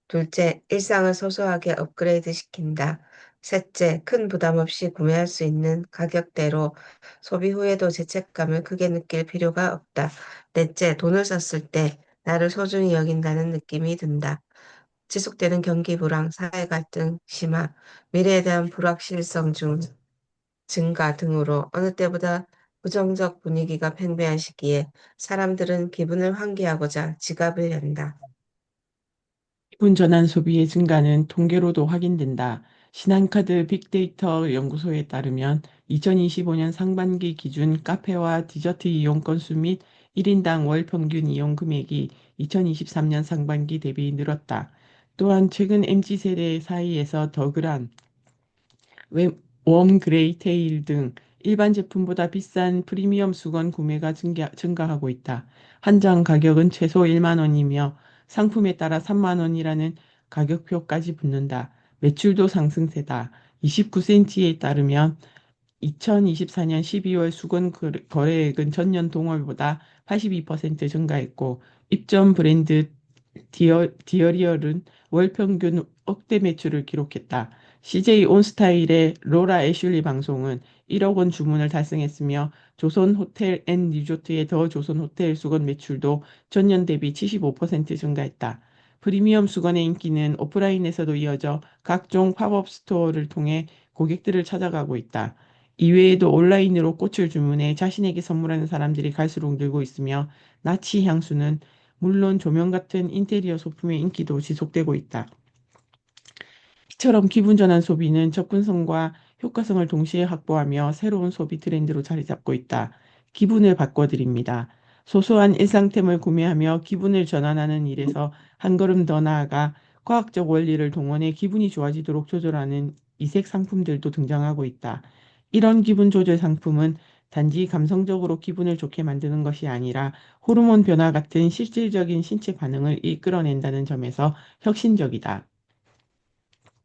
둘째, 일상을 소소하게 업그레이드 시킨다. 셋째, 큰 부담 없이 구매할 수 있는 가격대로 소비 후에도 죄책감을 크게 느낄 필요가 없다. 넷째, 돈을 썼을 때 나를 소중히 여긴다는 느낌이 든다. 지속되는 경기 불황, 사회 갈등 심화, 미래에 대한 불확실성 증가 등으로 어느 때보다 부정적 분위기가 팽배한 시기에 사람들은 기분을 환기하고자 지갑을 연다. 기분 전환 소비의 증가는 통계로도 확인된다. 신한카드 빅데이터 연구소에 따르면 2025년 상반기 기준 카페와 디저트 이용 건수 및 1인당 월 평균 이용 금액이 2023년 상반기 대비 늘었다. 또한 최근 MZ 세대 사이에서 더그란, 웜 그레이 테일 등 일반 제품보다 비싼 프리미엄 수건 구매가 증가하고 있다. 한 장 가격은 최소 1만 원이며 상품에 따라 3만 원이라는 가격표까지 붙는다. 매출도 상승세다. 29cm에 따르면 2024년 12월 수건 거래액은 전년 동월보다 82% 증가했고 입점 브랜드 디어리얼은 월 평균 억대 매출을 기록했다. CJ 온스타일의 로라 애슐리 방송은 1억 원 주문을 달성했으며 조선 호텔 앤 리조트의 더 조선 호텔 수건 매출도 전년 대비 75% 증가했다. 프리미엄 수건의 인기는 오프라인에서도 이어져 각종 팝업 스토어를 통해 고객들을 찾아가고 있다. 이외에도 온라인으로 꽃을 주문해 자신에게 선물하는 사람들이 갈수록 늘고 있으며 나치 향수는 물론 조명 같은 인테리어 소품의 인기도 지속되고 있다. 이처럼 기분 전환 소비는 접근성과 효과성을 동시에 확보하며 새로운 소비 트렌드로 자리 잡고 있다. 기분을 바꿔드립니다. 소소한 일상템을 구매하며 기분을 전환하는 일에서 한 걸음 더 나아가 과학적 원리를 동원해 기분이 좋아지도록 조절하는 이색 상품들도 등장하고 있다. 이런 기분 조절 상품은 단지 감성적으로 기분을 좋게 만드는 것이 아니라 호르몬 변화 같은 실질적인 신체 반응을 이끌어낸다는 점에서 혁신적이다.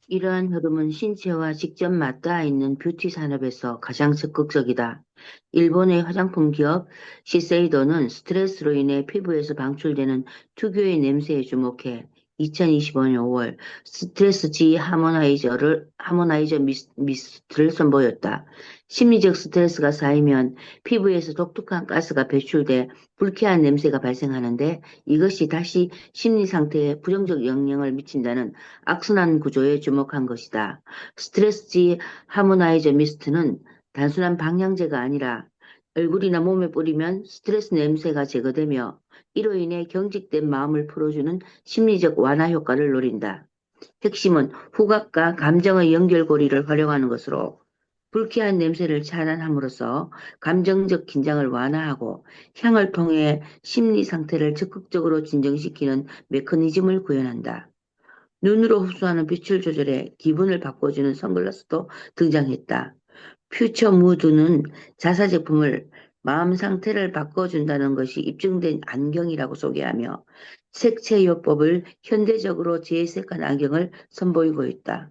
이러한 흐름은 신체와 직접 맞닿아 있는 뷰티 산업에서 가장 적극적이다. 일본의 화장품 기업 시세이도는 스트레스로 인해 피부에서 방출되는 특유의 냄새에 주목해 2025년 5월 스트레스지 하모나이저 미스트를 선보였다. 심리적 스트레스가 쌓이면 피부에서 독특한 가스가 배출돼 불쾌한 냄새가 발생하는데 이것이 다시 심리 상태에 부정적 영향을 미친다는 악순환 구조에 주목한 것이다. 스트레스지 하모나이저 미스트는 단순한 방향제가 아니라 얼굴이나 몸에 뿌리면 스트레스 냄새가 제거되며 이로 인해 경직된 마음을 풀어주는 심리적 완화 효과를 노린다. 핵심은 후각과 감정의 연결고리를 활용하는 것으로 불쾌한 냄새를 차단함으로써 감정적 긴장을 완화하고 향을 통해 심리 상태를 적극적으로 진정시키는 메커니즘을 구현한다. 눈으로 흡수하는 빛을 조절해 기분을 바꿔주는 선글라스도 등장했다. 퓨처 무드는 자사 제품을 마음 상태를 바꿔준다는 것이 입증된 안경이라고 소개하며 색채요법을 현대적으로 재해석한 안경을 선보이고 있다.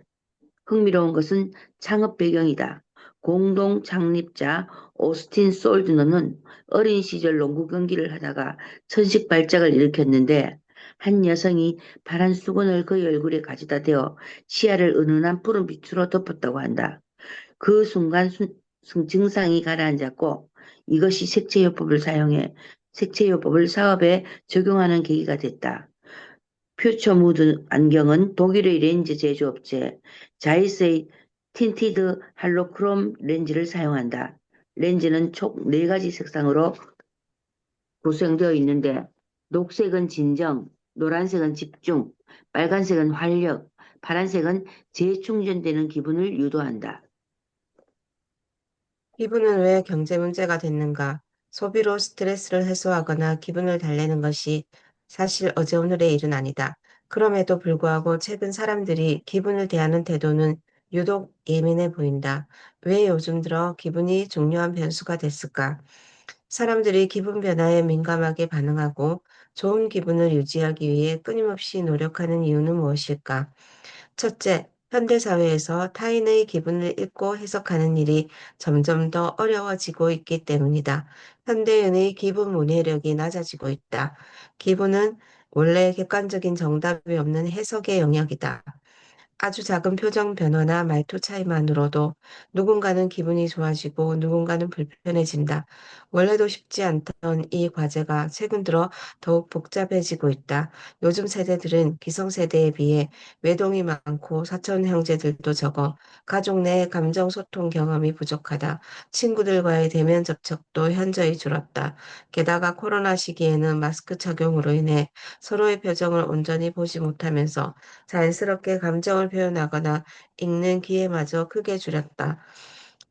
흥미로운 것은 창업 배경이다. 공동 창립자 오스틴 솔드너는 어린 시절 농구 경기를 하다가 천식 발작을 일으켰는데 한 여성이 파란 수건을 그의 얼굴에 가져다 대어 시야를 은은한 푸른 빛으로 덮었다고 한다. 그 순간 증상이 가라앉았고 이것이 색채요법을 사업에 적용하는 계기가 됐다. 퓨처무드 안경은 독일의 렌즈 제조업체 자이스의 틴티드 할로크롬 렌즈를 사용한다. 렌즈는 총 4가지 색상으로 구성되어 있는데 녹색은 진정, 노란색은 집중, 빨간색은 활력, 파란색은 재충전되는 기분을 유도한다. 기분은 왜 경제 문제가 됐는가? 소비로 스트레스를 해소하거나 기분을 달래는 것이 사실 어제 오늘의 일은 아니다. 그럼에도 불구하고 최근 사람들이 기분을 대하는 태도는 유독 예민해 보인다. 왜 요즘 들어 기분이 중요한 변수가 됐을까? 사람들이 기분 변화에 민감하게 반응하고 좋은 기분을 유지하기 위해 끊임없이 노력하는 이유는 무엇일까? 첫째, 현대사회에서 타인의 기분을 읽고 해석하는 일이 점점 더 어려워지고 있기 때문이다. 현대인의 기분 문해력이 낮아지고 있다. 기분은 원래 객관적인 정답이 없는 해석의 영역이다. 아주 작은 표정 변화나 말투 차이만으로도 누군가는 기분이 좋아지고 누군가는 불편해진다. 원래도 쉽지 않던 이 과제가 최근 들어 더욱 복잡해지고 있다. 요즘 세대들은 기성세대에 비해 외동이 많고 사촌 형제들도 적어 가족 내 감정 소통 경험이 부족하다. 친구들과의 대면 접촉도 현저히 줄었다. 게다가 코로나 시기에는 마스크 착용으로 인해 서로의 표정을 온전히 보지 못하면서 자연스럽게 감정을 표현하거나 읽는 기회마저 크게 줄였다.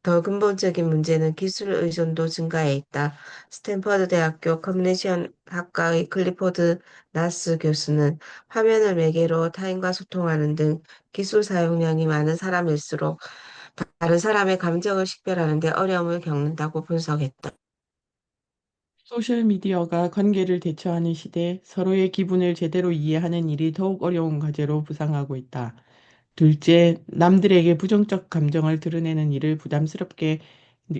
더 근본적인 문제는 기술 의존도 증가해 있다. 스탠퍼드 대학교 커뮤니케이션 학과의 클리포드 나스 교수는 화면을 매개로 타인과 소통하는 등 기술 사용량이 많은 사람일수록 다른 사람의 감정을 식별하는 데 어려움을 겪는다고 분석했다. 소셜미디어가 관계를 대처하는 시대, 서로의 기분을 제대로 이해하는 일이 더욱 어려운 과제로 부상하고 있다. 둘째, 남들에게 부정적 감정을 드러내는 일을 부담스럽게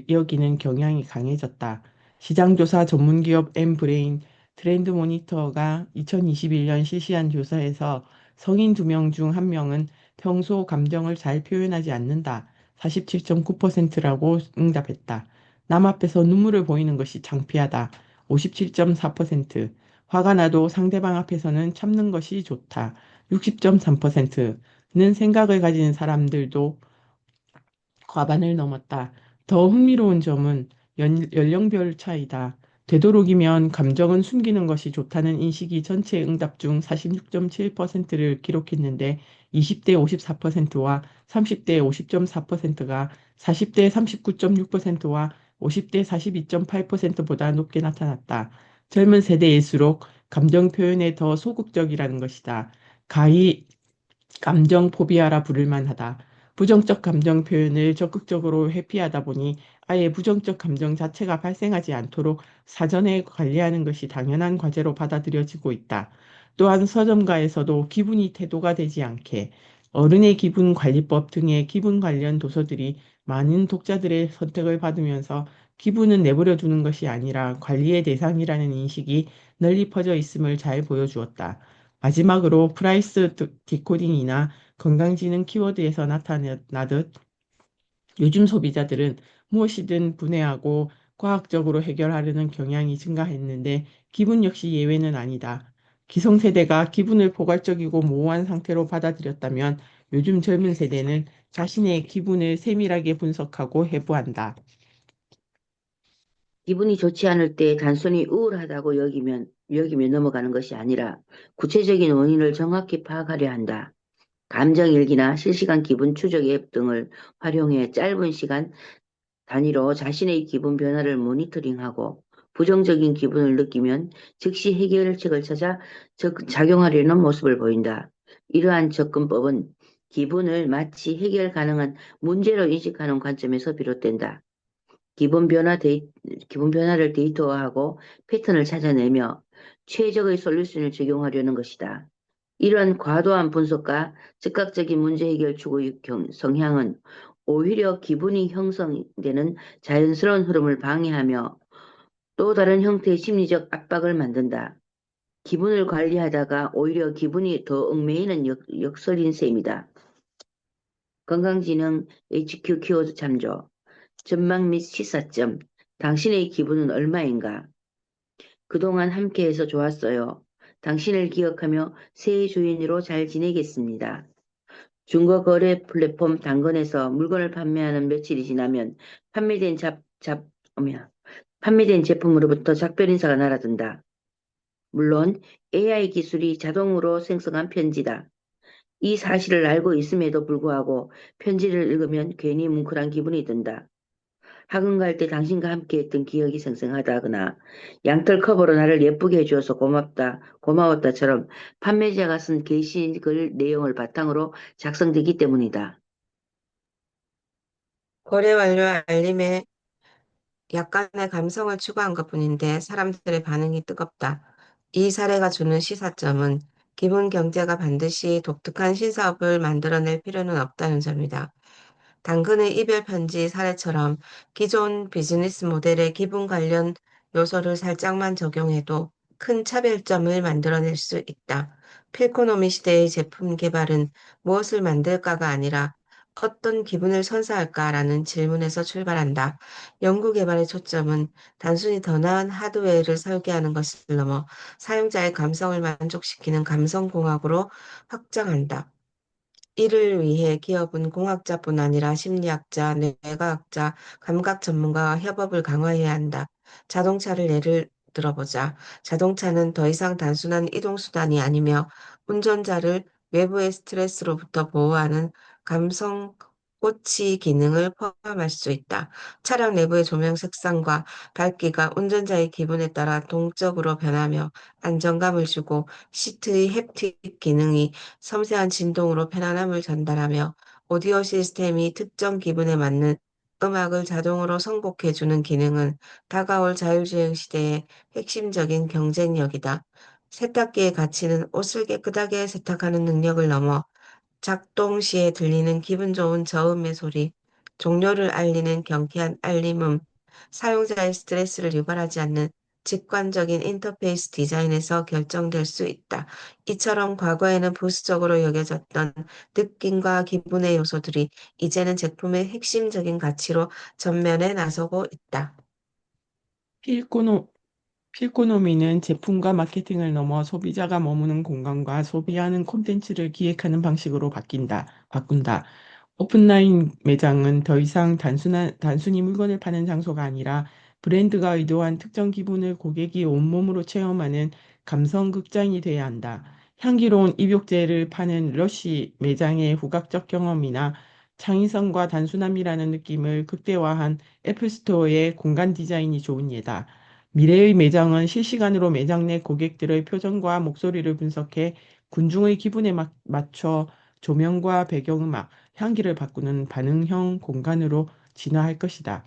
여기는 경향이 강해졌다. 시장조사 전문기업 엠브레인 트렌드 모니터가 2021년 실시한 조사에서 성인 2명 중 1명은 평소 감정을 잘 표현하지 않는다. 47.9%라고 응답했다. 남 앞에서 눈물을 보이는 것이 창피하다. 57.4%. 화가 나도 상대방 앞에서는 참는 것이 좋다. 60.3%. 는 생각을 가진 사람들도 과반을 넘었다. 더 흥미로운 점은 연령별 차이다. 되도록이면 감정은 숨기는 것이 좋다는 인식이 전체 응답 중 46.7%를 기록했는데 20대 54%와 30대 50.4%가 40대 39.6%와 50대 42.8%보다 높게 나타났다. 젊은 세대일수록 감정 표현에 더 소극적이라는 것이다. 가히 감정 포비아라 부를 만하다. 부정적 감정 표현을 적극적으로 회피하다 보니 아예 부정적 감정 자체가 발생하지 않도록 사전에 관리하는 것이 당연한 과제로 받아들여지고 있다. 또한 서점가에서도 기분이 태도가 되지 않게 어른의 기분 관리법 등의 기분 관련 도서들이 많은 독자들의 선택을 받으면서 기분은 내버려 두는 것이 아니라 관리의 대상이라는 인식이 널리 퍼져 있음을 잘 보여주었다. 마지막으로 프라이스 디코딩이나 건강지능 키워드에서 나타나듯 요즘 소비자들은 무엇이든 분해하고 과학적으로 해결하려는 경향이 증가했는데 기분 역시 예외는 아니다. 기성세대가 기분을 포괄적이고 모호한 상태로 받아들였다면 요즘 젊은 세대는 자신의 기분을 세밀하게 분석하고 해부한다. 기분이 좋지 않을 때 단순히 우울하다고 여기며 넘어가는 것이 아니라 구체적인 원인을 정확히 파악하려 한다. 감정일기나 실시간 기분 추적 앱 등을 활용해 짧은 시간 단위로 자신의 기분 변화를 모니터링하고 부정적인 기분을 느끼면 즉시 해결책을 찾아 작용하려는 모습을 보인다. 이러한 접근법은 기분을 마치 해결 가능한 문제로 인식하는 관점에서 비롯된다. 기본 변화를 데이터화하고 패턴을 찾아내며 최적의 솔루션을 적용하려는 것이다. 이러한 과도한 분석과 즉각적인 문제 해결 추구의 성향은 오히려 기분이 형성되는 자연스러운 흐름을 방해하며 또 다른 형태의 심리적 압박을 만든다. 기분을 관리하다가 오히려 기분이 더 얽매이는 역설인 셈이다. 건강지능 HQ 키워드 참조. 전망 및 시사점. 당신의 기분은 얼마인가? 그동안 함께해서 좋았어요. 당신을 기억하며 새해 주인으로 잘 지내겠습니다. 중고거래 플랫폼 당근에서 물건을 판매하는 며칠이 지나면 판매된 판매된 제품으로부터 작별 인사가 날아든다. 물론 AI 기술이 자동으로 생성한 편지다. 이 사실을 알고 있음에도 불구하고 편지를 읽으면 괜히 뭉클한 기분이 든다. 학원 갈 때 당신과 함께 했던 기억이 생생하다거나 양털 커버로 나를 예쁘게 해주어서 고맙다, 고마웠다처럼 판매자가 쓴 게시글 내용을 바탕으로 작성되기 때문이다. 거래 완료 알림에 약간의 감성을 추가한 것뿐인데 사람들의 반응이 뜨겁다. 이 사례가 주는 시사점은 기본 경제가 반드시 독특한 신사업을 만들어낼 필요는 없다는 점이다. 당근의 이별 편지 사례처럼 기존 비즈니스 모델의 기분 관련 요소를 살짝만 적용해도 큰 차별점을 만들어낼 수 있다. 필코노미 시대의 제품 개발은 무엇을 만들까가 아니라 어떤 기분을 선사할까라는 질문에서 출발한다. 연구 개발의 초점은 단순히 더 나은 하드웨어를 설계하는 것을 넘어 사용자의 감성을 만족시키는 감성공학으로 확장한다. 이를 위해 기업은 공학자뿐 아니라 심리학자, 뇌과학자, 감각 전문가와 협업을 강화해야 한다. 자동차를 예를 들어보자. 자동차는 더 이상 단순한 이동수단이 아니며 운전자를 외부의 스트레스로부터 보호하는 감성 고치 기능을 포함할 수 있다. 차량 내부의 조명 색상과 밝기가 운전자의 기분에 따라 동적으로 변하며 안정감을 주고 시트의 햅틱 기능이 섬세한 진동으로 편안함을 전달하며 오디오 시스템이 특정 기분에 맞는 음악을 자동으로 선곡해주는 기능은 다가올 자율주행 시대의 핵심적인 경쟁력이다. 세탁기의 가치는 옷을 깨끗하게 세탁하는 능력을 넘어 작동 시에 들리는 기분 좋은 저음의 소리, 종료를 알리는 경쾌한 알림음, 사용자의 스트레스를 유발하지 않는 직관적인 인터페이스 디자인에서 결정될 수 있다. 이처럼 과거에는 부수적으로 여겨졌던 느낌과 기분의 요소들이 이제는 제품의 핵심적인 가치로 전면에 나서고 있다. 필코노, 필코노미는 제품과 마케팅을 넘어 소비자가 머무는 공간과 소비하는 콘텐츠를 기획하는 방식으로 바꾼다. 오픈라인 매장은 더 이상 단순히 물건을 파는 장소가 아니라 브랜드가 의도한 특정 기분을 고객이 온몸으로 체험하는 감성 극장이 돼야 한다. 향기로운 입욕제를 파는 러쉬 매장의 후각적 경험이나 창의성과 단순함이라는 느낌을 극대화한 애플스토어의 공간 디자인이 좋은 예다. 미래의 매장은 실시간으로 매장 내 고객들의 표정과 목소리를 분석해 군중의 기분에 맞춰 조명과 배경음악, 향기를 바꾸는 반응형 공간으로 진화할 것이다.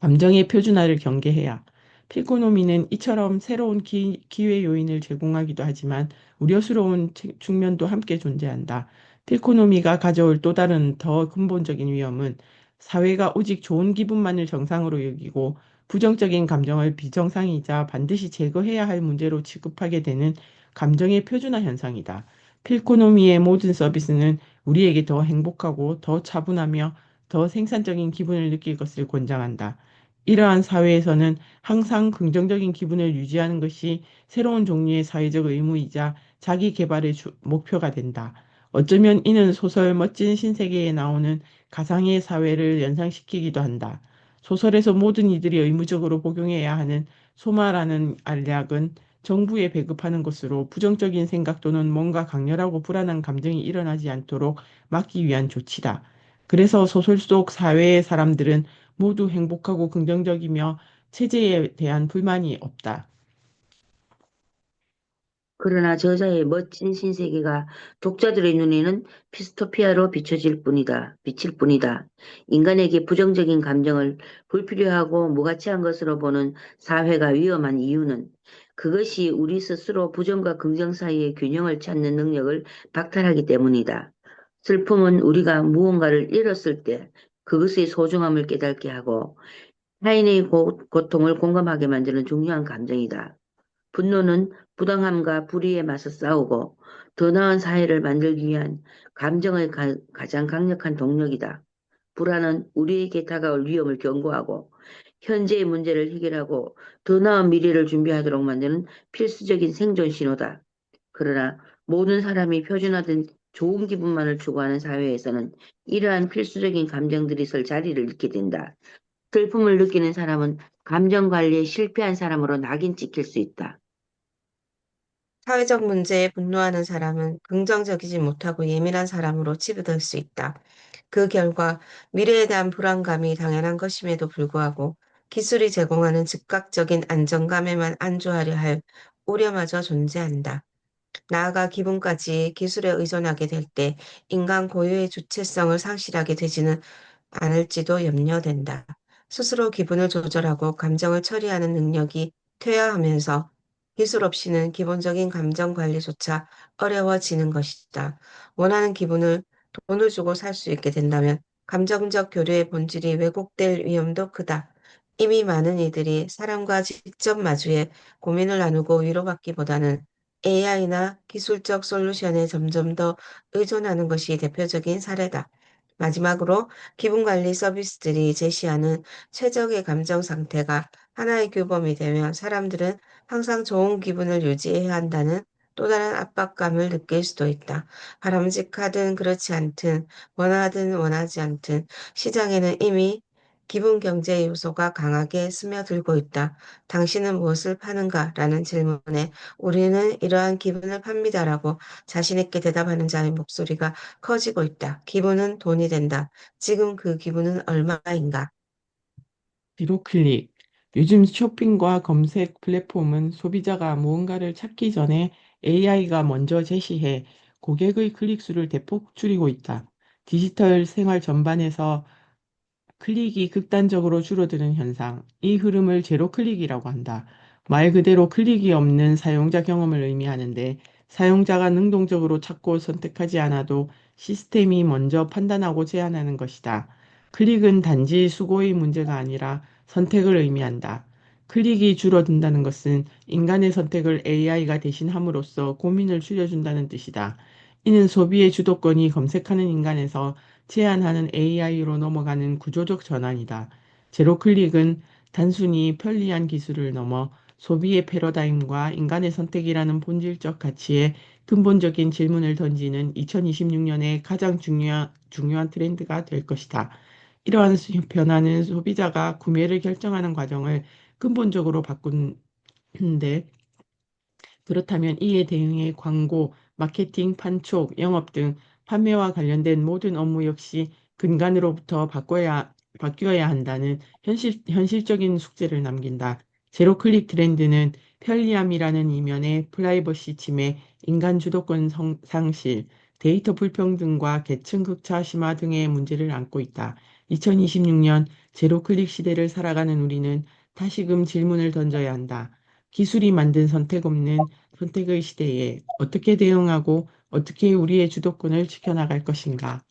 감정의 표준화를 경계해야. 필고노미는 이처럼 새로운 기회 요인을 제공하기도 하지만 우려스러운 측면도 함께 존재한다. 필코노미가 가져올 또 다른 더 근본적인 위험은 사회가 오직 좋은 기분만을 정상으로 여기고 부정적인 감정을 비정상이자 반드시 제거해야 할 문제로 취급하게 되는 감정의 표준화 현상이다. 필코노미의 모든 서비스는 우리에게 더 행복하고 더 차분하며 더 생산적인 기분을 느낄 것을 권장한다. 이러한 사회에서는 항상 긍정적인 기분을 유지하는 것이 새로운 종류의 사회적 의무이자 자기 개발의 목표가 된다. 어쩌면 이는 소설 멋진 신세계에 나오는 가상의 사회를 연상시키기도 한다. 소설에서 모든 이들이 의무적으로 복용해야 하는 소마라는 알약은 정부에 배급하는 것으로 부정적인 생각 또는 뭔가 강렬하고 불안한 감정이 일어나지 않도록 막기 위한 조치다. 그래서 소설 속 사회의 사람들은 모두 행복하고 긍정적이며 체제에 대한 불만이 없다. 그러나 저자의 멋진 신세계가 독자들의 눈에는 피스토피아로 비칠 뿐이다. 인간에게 부정적인 감정을 불필요하고 무가치한 것으로 보는 사회가 위험한 이유는 그것이 우리 스스로 부정과 긍정 사이의 균형을 찾는 능력을 박탈하기 때문이다. 슬픔은 우리가 무언가를 잃었을 때 그것의 소중함을 깨닫게 하고 타인의 고통을 공감하게 만드는 중요한 감정이다. 분노는 부당함과 불의에 맞서 싸우고 더 나은 사회를 만들기 위한 감정의 가장 강력한 동력이다. 불안은 우리에게 다가올 위험을 경고하고 현재의 문제를 해결하고 더 나은 미래를 준비하도록 만드는 필수적인 생존 신호다. 그러나 모든 사람이 표준화된 좋은 기분만을 추구하는 사회에서는 이러한 필수적인 감정들이 설 자리를 잃게 된다. 슬픔을 느끼는 사람은 감정 관리에 실패한 사람으로 낙인 찍힐 수 있다. 사회적 문제에 분노하는 사람은 긍정적이지 못하고 예민한 사람으로 치부될 수 있다. 그 결과 미래에 대한 불안감이 당연한 것임에도 불구하고 기술이 제공하는 즉각적인 안정감에만 안주하려 할 우려마저 존재한다. 나아가 기분까지 기술에 의존하게 될 때 인간 고유의 주체성을 상실하게 되지는 않을지도 염려된다. 스스로 기분을 조절하고 감정을 처리하는 능력이 퇴화하면서 기술 없이는 기본적인 감정 관리조차 어려워지는 것이다. 원하는 기분을 돈을 주고 살 수 있게 된다면 감정적 교류의 본질이 왜곡될 위험도 크다. 이미 많은 이들이 사람과 직접 마주해 고민을 나누고 위로받기보다는 AI나 기술적 솔루션에 점점 더 의존하는 것이 대표적인 사례다. 마지막으로 기분관리 서비스들이 제시하는 최적의 감정 상태가 하나의 규범이 되면 사람들은 항상 좋은 기분을 유지해야 한다는 또 다른 압박감을 느낄 수도 있다. 바람직하든 그렇지 않든, 원하든 원하지 않든, 시장에는 이미 기분 경제 요소가 강하게 스며들고 있다. 당신은 무엇을 파는가? 라는 질문에 우리는 이러한 기분을 팝니다라고 자신있게 대답하는 자의 목소리가 커지고 있다. 기분은 돈이 된다. 지금 그 기분은 얼마인가? 지로 클릭. 요즘 쇼핑과 검색 플랫폼은 소비자가 무언가를 찾기 전에 AI가 먼저 제시해 고객의 클릭수를 대폭 줄이고 있다. 디지털 생활 전반에서 클릭이 극단적으로 줄어드는 현상, 이 흐름을 제로 클릭이라고 한다. 말 그대로 클릭이 없는 사용자 경험을 의미하는데, 사용자가 능동적으로 찾고 선택하지 않아도 시스템이 먼저 판단하고 제안하는 것이다. 클릭은 단지 수고의 문제가 아니라 선택을 의미한다. 클릭이 줄어든다는 것은 인간의 선택을 AI가 대신함으로써 고민을 줄여준다는 뜻이다. 이는 소비의 주도권이 검색하는 인간에서 제한하는 AI로 넘어가는 구조적 전환이다. 제로 클릭은 단순히 편리한 기술을 넘어 소비의 패러다임과 인간의 선택이라는 본질적 가치에 근본적인 질문을 던지는 2026년의 가장 중요한 트렌드가 될 것이다. 이러한 변화는 소비자가 구매를 결정하는 과정을 근본적으로 바꾸는데, 그렇다면 이에 대응해 광고, 마케팅, 판촉, 영업 등 판매와 관련된 모든 업무 역시 근간으로부터 바뀌어야 한다는 현실적인 숙제를 남긴다. 제로 클릭 트렌드는 편리함이라는 이면에 프라이버시 침해, 인간 주도권 상실, 데이터 불평등과 계층 극차 심화 등의 문제를 안고 있다. 2026년 제로 클릭 시대를 살아가는 우리는 다시금 질문을 던져야 한다. 기술이 만든 선택 없는 선택의 시대에 어떻게 대응하고 어떻게 우리의 주도권을 지켜나갈 것인가?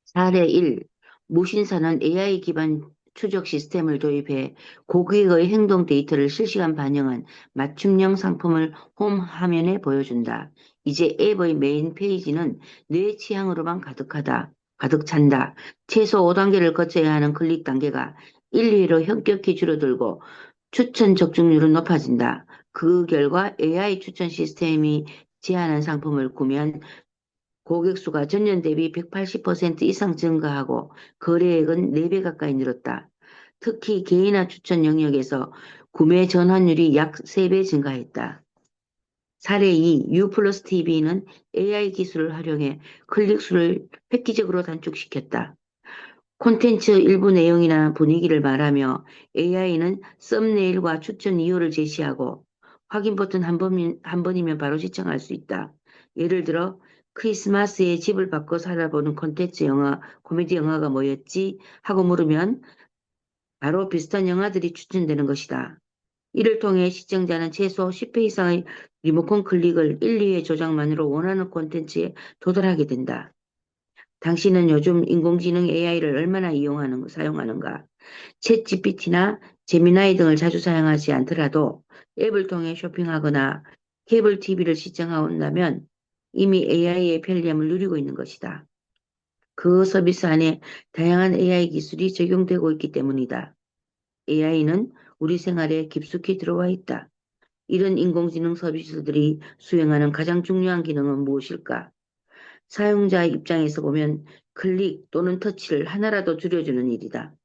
사례 1. 무신사는 AI 기반 추적 시스템을 도입해 고객의 행동 데이터를 실시간 반영한 맞춤형 상품을 홈 화면에 보여준다. 이제 앱의 메인 페이지는 내 취향으로만 가득 찬다. 최소 5단계를 거쳐야 하는 클릭 단계가 1, 2로 현격히 줄어들고 추천 적중률은 높아진다. 그 결과 AI 추천 시스템이 제안한 상품을 구매한 고객 수가 전년 대비 180% 이상 증가하고 거래액은 4배 가까이 늘었다. 특히 개인화 추천 영역에서 구매 전환율이 약 3배 증가했다. 사례 2, U 플러스 TV는 AI 기술을 활용해 클릭 수를 획기적으로 단축시켰다. 콘텐츠 일부 내용이나 분위기를 말하며 AI는 썸네일과 추천 이유를 제시하고 확인 버튼 한 번이면 바로 시청할 수 있다. 예를 들어 크리스마스에 집을 바꿔 살아보는 콘텐츠 영화, 코미디 영화가 뭐였지? 하고 물으면 바로 비슷한 영화들이 추천되는 것이다. 이를 통해 시청자는 최소 10회 이상의 리모컨 클릭을 1, 2회 조작만으로 원하는 콘텐츠에 도달하게 된다. 당신은 요즘 인공지능 AI를 얼마나 사용하는가? 챗 GPT나 제미나이 등을 자주 사용하지 않더라도 앱을 통해 쇼핑하거나 케이블 TV를 시청한다면 이미 AI의 편리함을 누리고 있는 것이다. 그 서비스 안에 다양한 AI 기술이 적용되고 있기 때문이다. AI는 우리 생활에 깊숙이 들어와 있다. 이런 인공지능 서비스들이 수행하는 가장 중요한 기능은 무엇일까? 사용자 입장에서 보면 클릭 또는 터치를 하나라도 줄여주는 일이다.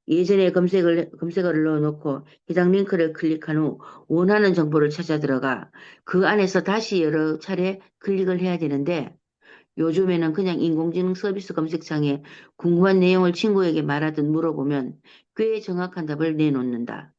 예전에 검색어를 넣어놓고 해당 링크를 클릭한 후 원하는 정보를 찾아 들어가 그 안에서 다시 여러 차례 클릭을 해야 되는데 요즘에는 그냥 인공지능 서비스 검색창에 궁금한 내용을 친구에게 말하듯 물어보면 꽤 정확한 답을 내놓는다.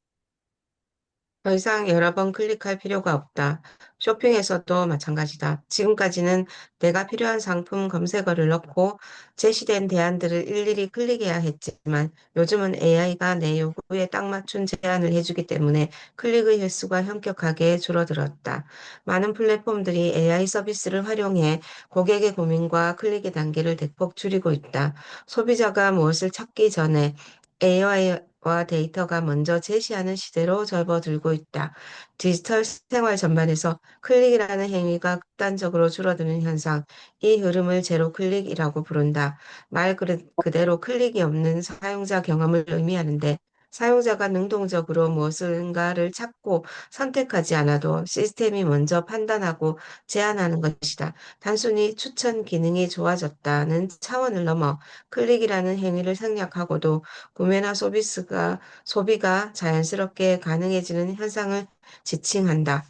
더 이상 여러 번 클릭할 필요가 없다. 쇼핑에서도 마찬가지다. 지금까지는 내가 필요한 상품 검색어를 넣고 제시된 대안들을 일일이 클릭해야 했지만 요즘은 AI가 내 요구에 딱 맞춘 제안을 해주기 때문에 클릭의 횟수가 현격하게 줄어들었다. 많은 플랫폼들이 AI 서비스를 활용해 고객의 고민과 클릭의 단계를 대폭 줄이고 있다. 소비자가 무엇을 찾기 전에 AI와 데이터가 먼저 제시하는 시대로 접어들고 있다. 디지털 생활 전반에서 클릭이라는 행위가 극단적으로 줄어드는 현상, 이 흐름을 제로 클릭이라고 부른다. 그대로 클릭이 없는 사용자 경험을 의미하는데, 사용자가 능동적으로 무엇인가를 찾고 선택하지 않아도 시스템이 먼저 판단하고 제안하는 것이다. 단순히 추천 기능이 좋아졌다는 차원을 넘어 클릭이라는 행위를 생략하고도 구매나 소비가 자연스럽게 가능해지는 현상을 지칭한다.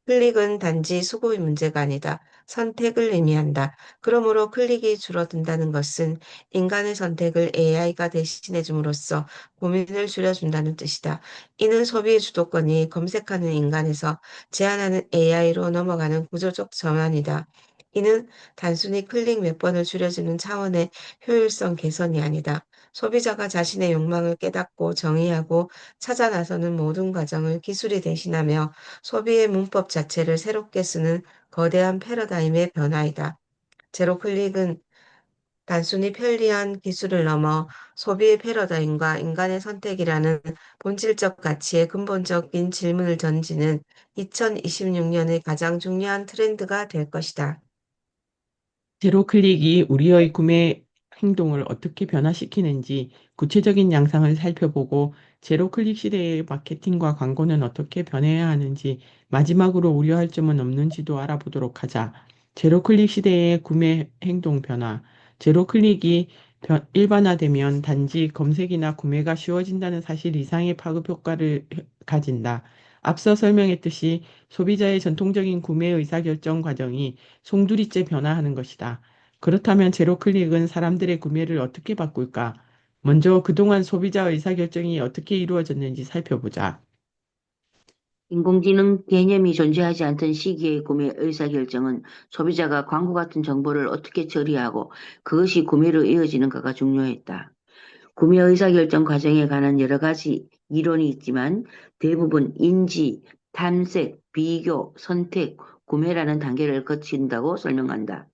클릭은 단지 수고의 문제가 아니다. 선택을 의미한다. 그러므로 클릭이 줄어든다는 것은 인간의 선택을 AI가 대신해 줌으로써 고민을 줄여준다는 뜻이다. 이는 소비의 주도권이 검색하는 인간에서 제한하는 AI로 넘어가는 구조적 전환이다. 이는 단순히 클릭 몇 번을 줄여주는 차원의 효율성 개선이 아니다. 소비자가 자신의 욕망을 깨닫고 정의하고 찾아 나서는 모든 과정을 기술이 대신하며 소비의 문법 자체를 새롭게 쓰는 거대한 패러다임의 변화이다. 제로 클릭은 단순히 편리한 기술을 넘어 소비의 패러다임과 인간의 선택이라는 본질적 가치의 근본적인 질문을 던지는 2026년의 가장 중요한 트렌드가 될 것이다. 제로 클릭이 우리의 구매 행동을 어떻게 변화시키는지 구체적인 양상을 살펴보고 제로 클릭 시대의 마케팅과 광고는 어떻게 변해야 하는지 마지막으로 우려할 점은 없는지도 알아보도록 하자. 제로 클릭 시대의 구매 행동 변화. 제로 클릭이 일반화되면 단지 검색이나 구매가 쉬워진다는 사실 이상의 파급 효과를 가진다. 앞서 설명했듯이 소비자의 전통적인 구매 의사결정 과정이 송두리째 변화하는 것이다. 그렇다면 제로 클릭은 사람들의 구매를 어떻게 바꿀까? 먼저 그동안 소비자 의사결정이 어떻게 이루어졌는지 살펴보자. 인공지능 개념이 존재하지 않던 시기의 구매 의사결정은 소비자가 광고 같은 정보를 어떻게 처리하고 그것이 구매로 이어지는가가 중요했다. 구매 의사결정 과정에 관한 여러 가지 이론이 있지만 대부분 인지, 탐색, 비교, 선택, 구매라는 단계를 거친다고 설명한다.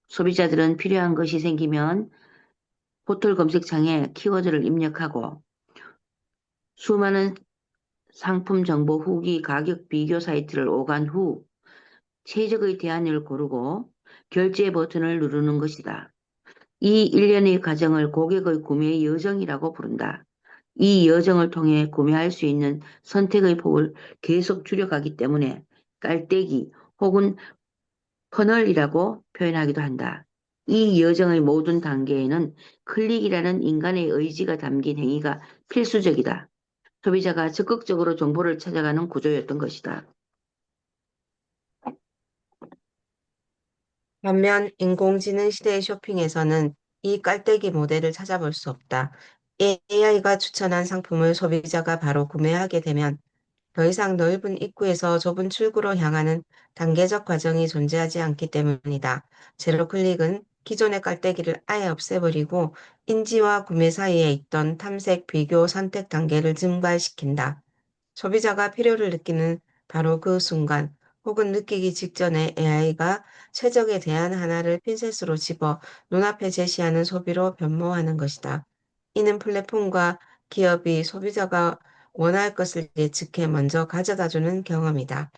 소비자들은 필요한 것이 생기면 포털 검색창에 키워드를 입력하고 수많은 상품 정보 후기 가격 비교 사이트를 오간 후 최적의 대안을 고르고 결제 버튼을 누르는 것이다. 이 일련의 과정을 고객의 구매 여정이라고 부른다. 이 여정을 통해 구매할 수 있는 선택의 폭을 계속 줄여가기 때문에 깔때기 혹은 퍼널이라고 표현하기도 한다. 이 여정의 모든 단계에는 클릭이라는 인간의 의지가 담긴 행위가 필수적이다. 소비자가 적극적으로 정보를 찾아가는 구조였던 것이다. 반면 인공지능 시대의 쇼핑에서는 이 깔때기 모델을 찾아볼 수 없다. AI가 추천한 상품을 소비자가 바로 구매하게 되면 더 이상 넓은 입구에서 좁은 출구로 향하는 단계적 과정이 존재하지 않기 때문이다. 제로 클릭은 기존의 깔때기를 아예 없애버리고 인지와 구매 사이에 있던 탐색, 비교, 선택 단계를 증발시킨다. 소비자가 필요를 느끼는 바로 그 순간 혹은 느끼기 직전에 AI가 최적의 대안 하나를 핀셋으로 집어 눈앞에 제시하는 소비로 변모하는 것이다. 이는 플랫폼과 기업이 소비자가 원할 것을 예측해 먼저 가져다주는 경험이다.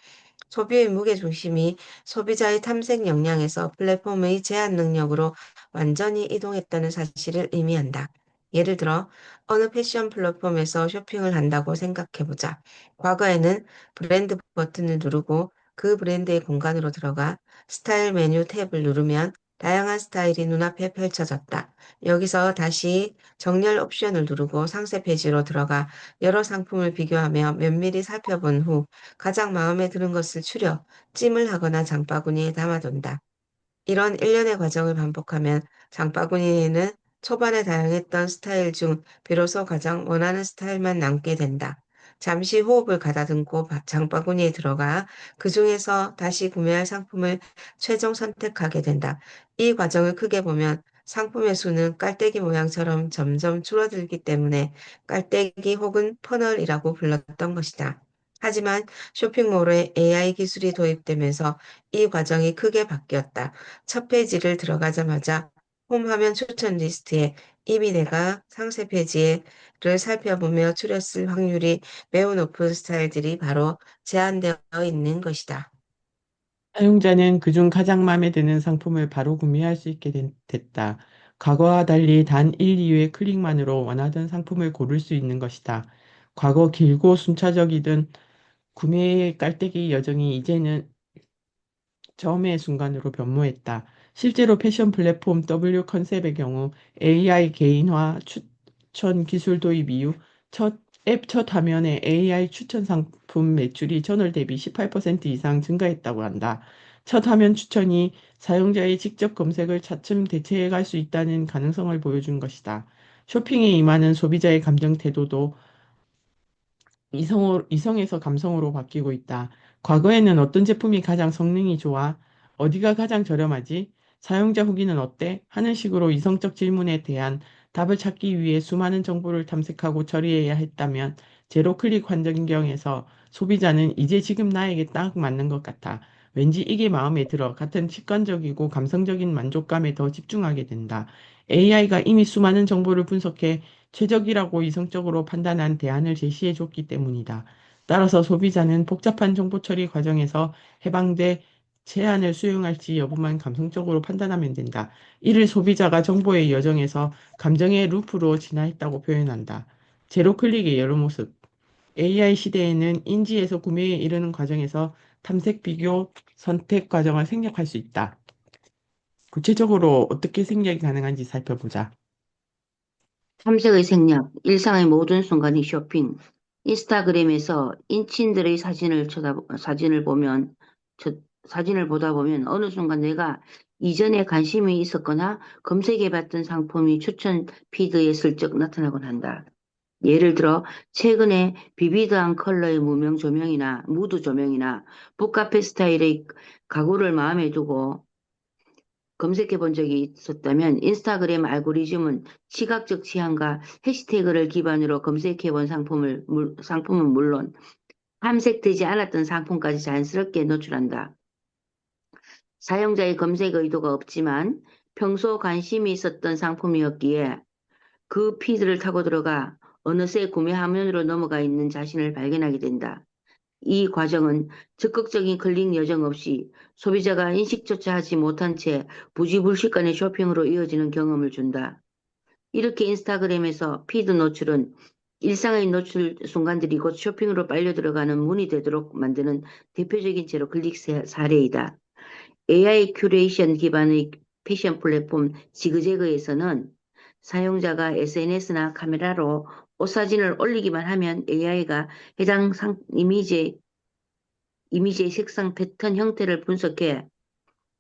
소비의 무게중심이 소비자의 탐색 역량에서 플랫폼의 제한 능력으로 완전히 이동했다는 사실을 의미한다. 예를 들어, 어느 패션 플랫폼에서 쇼핑을 한다고 생각해보자. 과거에는 브랜드 버튼을 누르고 그 브랜드의 공간으로 들어가 스타일 메뉴 탭을 누르면 다양한 스타일이 눈앞에 펼쳐졌다. 여기서 다시 정렬 옵션을 누르고 상세 페이지로 들어가 여러 상품을 비교하며 면밀히 살펴본 후 가장 마음에 드는 것을 추려 찜을 하거나 장바구니에 담아둔다. 이런 일련의 과정을 반복하면 장바구니에는 초반에 다양했던 스타일 중 비로소 가장 원하는 스타일만 남게 된다. 잠시 호흡을 가다듬고 장바구니에 들어가 그 중에서 다시 구매할 상품을 최종 선택하게 된다. 이 과정을 크게 보면 상품의 수는 깔때기 모양처럼 점점 줄어들기 때문에 깔때기 혹은 퍼널이라고 불렀던 것이다. 하지만 쇼핑몰에 AI 기술이 도입되면서 이 과정이 크게 바뀌었다. 첫 페이지를 들어가자마자 홈 화면 추천 리스트에 이미 내가 상세 페이지를 살펴보며 추렸을 확률이 매우 높은 스타일들이 바로 제한되어 있는 것이다. 사용자는 그중 가장 마음에 드는 상품을 바로 구매할 수 있게 됐다. 과거와 달리 단 1, 2회 클릭만으로 원하던 상품을 고를 수 있는 것이다. 과거 길고 순차적이던 구매의 깔때기 여정이 이제는 점의 순간으로 변모했다. 실제로 패션 플랫폼 W 컨셉의 경우 AI 개인화 추천 기술 도입 이후 앱 첫 화면에 AI 추천 상품 매출이 전월 대비 18% 이상 증가했다고 한다. 첫 화면 추천이 사용자의 직접 검색을 차츰 대체해 갈 수 있다는 가능성을 보여준 것이다. 쇼핑에 임하는 소비자의 감정 태도도 이성에서 감성으로 바뀌고 있다. 과거에는 어떤 제품이 가장 성능이 좋아? 어디가 가장 저렴하지? 사용자 후기는 어때? 하는 식으로 이성적 질문에 대한 답을 찾기 위해 수많은 정보를 탐색하고 처리해야 했다면 제로 클릭 환경에서 소비자는 이제 지금 나에게 딱 맞는 것 같아. 왠지 이게 마음에 들어. 같은 직관적이고 감성적인 만족감에 더 집중하게 된다. AI가 이미 수많은 정보를 분석해 최적이라고 이성적으로 판단한 대안을 제시해 줬기 때문이다. 따라서 소비자는 복잡한 정보 처리 과정에서 해방돼 제안을 수용할지 여부만 감성적으로 판단하면 된다. 이를 소비자가 정보의 여정에서 감정의 루프로 진화했다고 표현한다. 제로 클릭의 여러 모습. AI 시대에는 인지에서 구매에 이르는 과정에서 탐색, 비교, 선택 과정을 생략할 수 있다. 구체적으로 어떻게 생략이 가능한지 살펴보자. 탐색의 생략, 일상의 모든 순간이 쇼핑. 인스타그램에서 인친들의 사진을 보면, 사진을 보다 보면 어느 순간 내가 이전에 관심이 있었거나 검색해봤던 상품이 추천 피드에 슬쩍 나타나곤 한다. 예를 들어, 최근에 비비드한 컬러의 무드 조명이나 북카페 스타일의 가구를 마음에 두고 검색해 본 적이 있었다면 인스타그램 알고리즘은 시각적 취향과 해시태그를 기반으로 검색해 본 상품은 물론 탐색되지 않았던 상품까지 자연스럽게 노출한다. 사용자의 검색 의도가 없지만 평소 관심이 있었던 상품이었기에 그 피드를 타고 들어가 어느새 구매 화면으로 넘어가 있는 자신을 발견하게 된다. 이 과정은 적극적인 클릭 여정 없이 소비자가 인식조차 하지 못한 채 부지불식간의 쇼핑으로 이어지는 경험을 준다. 이렇게 인스타그램에서 피드 노출은 일상의 노출 순간들이 곧 쇼핑으로 빨려 들어가는 문이 되도록 만드는 대표적인 제로 클릭 사례이다. AI 큐레이션 기반의 패션 플랫폼 지그재그에서는 사용자가 SNS나 카메라로 옷 사진을 올리기만 하면 AI가 해당 이미지의 색상 패턴 형태를 분석해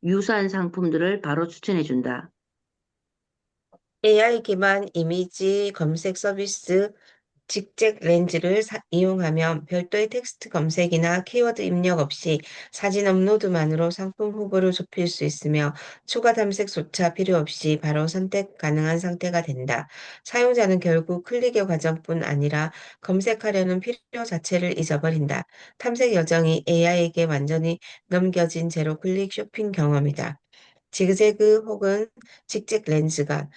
유사한 상품들을 바로 추천해준다. AI 기반 이미지 검색 서비스 직잭 렌즈를 이용하면 별도의 텍스트 검색이나 키워드 입력 없이 사진 업로드만으로 상품 후보를 좁힐 수 있으며 추가 탐색조차 필요 없이 바로 선택 가능한 상태가 된다. 사용자는 결국 클릭의 과정뿐 아니라 검색하려는 필요 자체를 잊어버린다. 탐색 여정이 AI에게 완전히 넘겨진 제로 클릭 쇼핑 경험이다. 지그재그 혹은 직직 렌즈가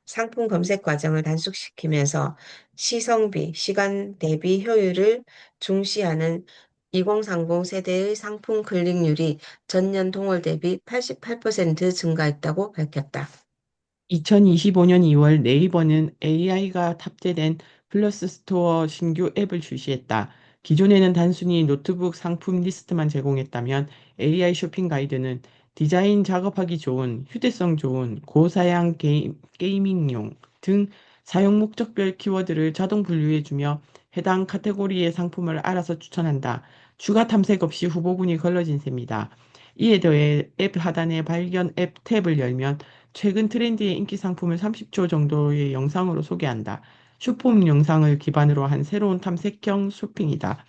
상품 검색 과정을 단축시키면서 시성비, 시간 대비 효율을 중시하는 2030 세대의 상품 클릭률이 전년 동월 대비 88% 증가했다고 밝혔다. 2025년 2월 네이버는 AI가 탑재된 플러스 스토어 신규 앱을 출시했다. 기존에는 단순히 노트북 상품 리스트만 제공했다면 AI 쇼핑 가이드는 디자인 작업하기 좋은, 휴대성 좋은, 고사양 게이밍용 등 사용 목적별 키워드를 자동 분류해주며 해당 카테고리의 상품을 알아서 추천한다. 추가 탐색 없이 후보군이 걸러진 셈이다. 이에 더해 앱 하단의 발견 앱 탭을 열면 최근 트렌디의 인기 상품을 30초 정도의 영상으로 소개한다. 쇼폼 영상을 기반으로 한 새로운 탐색형 쇼핑이다.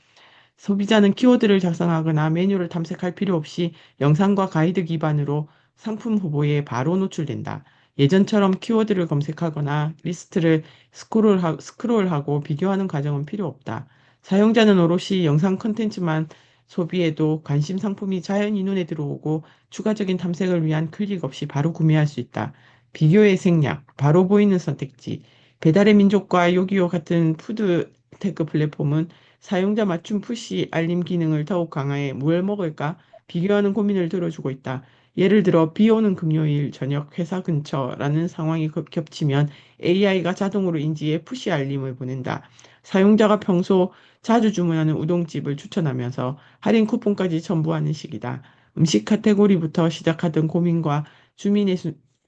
소비자는 키워드를 작성하거나 메뉴를 탐색할 필요 없이 영상과 가이드 기반으로 상품 후보에 바로 노출된다. 예전처럼 키워드를 검색하거나 리스트를 스크롤하고 비교하는 과정은 필요 없다. 사용자는 오롯이 영상 콘텐츠만 소비해도 관심 상품이 자연히 눈에 들어오고 추가적인 탐색을 위한 클릭 없이 바로 구매할 수 있다. 비교의 생략, 바로 보이는 선택지, 배달의 민족과 요기요 같은 푸드테크 플랫폼은 사용자 맞춤 푸시 알림 기능을 더욱 강화해 뭘 먹을까 비교하는 고민을 들어주고 있다. 예를 들어 비 오는 금요일 저녁 회사 근처라는 상황이 겹치면 AI가 자동으로 인지해 푸시 알림을 보낸다. 사용자가 평소 자주 주문하는 우동집을 추천하면서 할인 쿠폰까지 첨부하는 식이다. 음식 카테고리부터 시작하던 고민과 주민의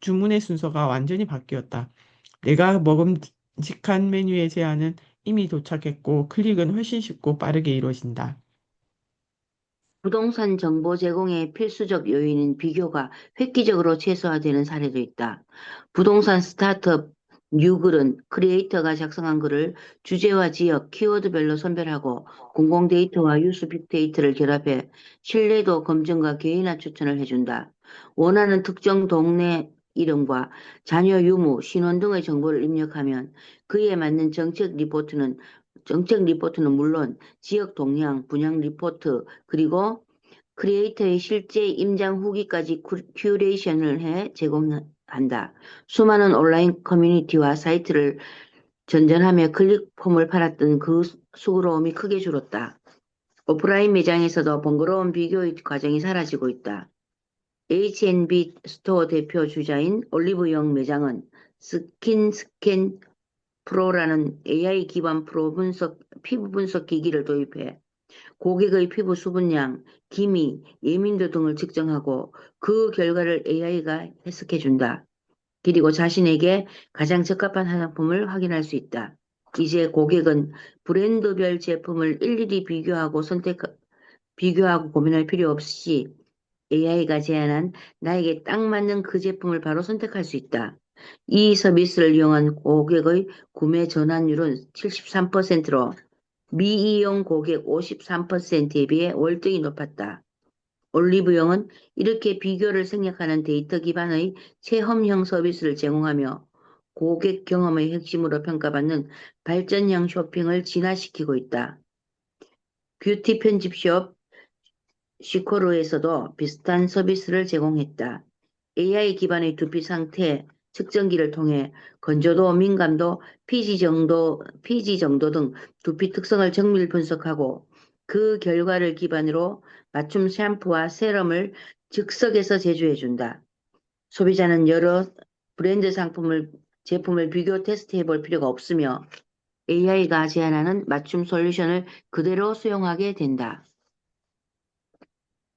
주문의 순서가 완전히 바뀌었다. 내가 먹음직한 메뉴의 제안은 이미 도착했고 클릭은 훨씬 쉽고 빠르게 이루어진다. 부동산 정보 제공의 필수적 요인인 비교가 획기적으로 최소화되는 사례도 있다. 부동산 스타트업 뉴글은 크리에이터가 작성한 글을 주제와 지역, 키워드별로 선별하고 공공 데이터와 유수 빅데이터를 결합해 신뢰도 검증과 개인화 추천을 해준다. 원하는 특정 동네 이름과 자녀 유무, 신원 등의 정보를 입력하면 그에 맞는 정책 리포트는 물론 지역 동향, 분양 리포트, 그리고 크리에이터의 실제 임장 후기까지 큐레이션을 해 제공한다. 수많은 온라인 커뮤니티와 사이트를 전전하며 클릭폼을 팔았던 그 수고로움이 크게 줄었다. 오프라인 매장에서도 번거로운 비교 과정이 사라지고 있다. H&B 스토어 대표 주자인 올리브영 매장은 스킨스캔 프로라는 AI 기반 피부 분석 기기를 도입해 고객의 피부 수분량, 기미, 예민도 등을 측정하고 그 결과를 AI가 해석해준다. 그리고 자신에게 가장 적합한 화장품을 확인할 수 있다. 이제 고객은 브랜드별 제품을 일일이 비교하고 고민할 필요 없이 AI가 제안한 나에게 딱 맞는 그 제품을 바로 선택할 수 있다. 이 서비스를 이용한 고객의 구매 전환율은 73%로 미이용 고객 53%에 비해 월등히 높았다. 올리브영은 이렇게 비교를 생략하는 데이터 기반의 체험형 서비스를 제공하며 고객 경험의 핵심으로 평가받는 발전형 쇼핑을 진화시키고 있다. 뷰티 편집숍 시코르에서도 비슷한 서비스를 제공했다. AI 기반의 두피 상태 측정기를 통해 건조도, 민감도, 피지 정도 등 두피 특성을 정밀 분석하고 그 결과를 기반으로 맞춤 샴푸와 세럼을 즉석에서 제조해준다. 소비자는 여러 브랜드 제품을 비교 테스트해 볼 필요가 없으며 AI가 제안하는 맞춤 솔루션을 그대로 수용하게 된다.